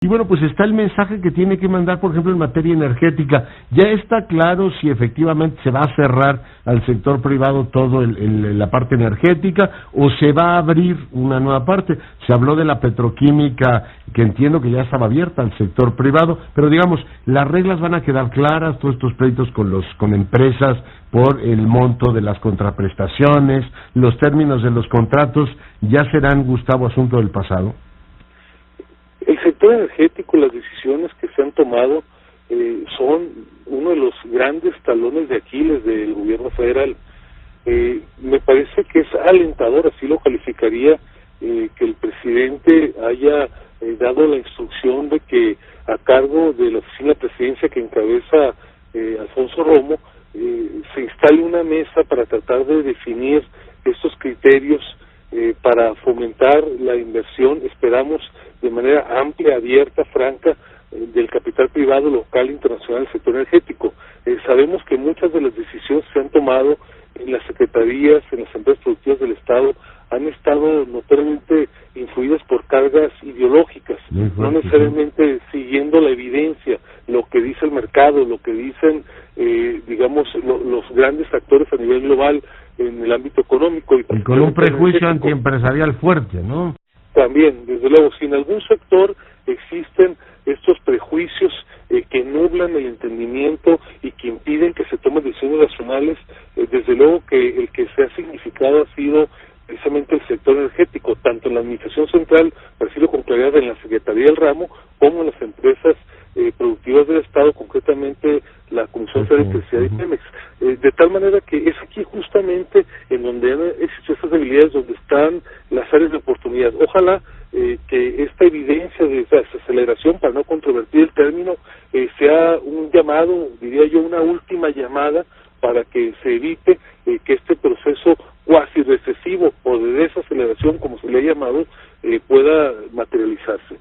Y bueno, pues está el mensaje que tiene que mandar, por ejemplo, en materia energética. Ya está claro si efectivamente se va a cerrar al sector privado todo la parte energética o se va a abrir una nueva parte. Se habló de la petroquímica, que entiendo que ya estaba abierta al sector privado, pero digamos, las reglas van a quedar claras, todos estos pleitos con empresas por el monto de las contraprestaciones, los términos de los contratos, ya serán, Gustavo, asunto del pasado. El sector energético, las decisiones que se han tomado son uno de los grandes talones de Aquiles del gobierno federal. Me parece que es alentador, así lo calificaría, que el presidente haya dado la instrucción de que a cargo de la oficina de presidencia que encabeza Alfonso Romo, se instale una mesa para tratar de definir estos criterios para fomentar la inversión, esperamos, de manera amplia, abierta, franca, del capital privado, local e internacional del sector energético. Sabemos que muchas de las decisiones que se han tomado en las secretarías, en las empresas productivas del Estado, han estado notoriamente influidas por cargas ideológicas, no necesariamente siguiendo la evidencia, lo que dice el mercado, lo que dicen, los grandes actores a nivel global en el ámbito económico. Y con un prejuicio antiempresarial fuerte, ¿no? También, desde luego, si en algún sector existen estos prejuicios que nublan el entendimiento y que impiden que se tomen decisiones racionales, desde luego que el que se ha significado ha sido precisamente el sector energético, tanto en la administración central, para decirlo con claridad, en la Secretaría del Ramo, como en las empresas productivas del Estado, concretamente la Comisión Federal de Electricidad y Pemex. De tal manera que es aquí justamente en donde han existido esas debilidades, donde están las áreas de oportunidad. Ojalá que esta evidencia de esa aceleración, para no controvertir el término, sea un llamado, diría yo, una última llamada para que se evite que este proceso cuasi recesivo o de desaceleración, como se le ha llamado, pueda materializarse.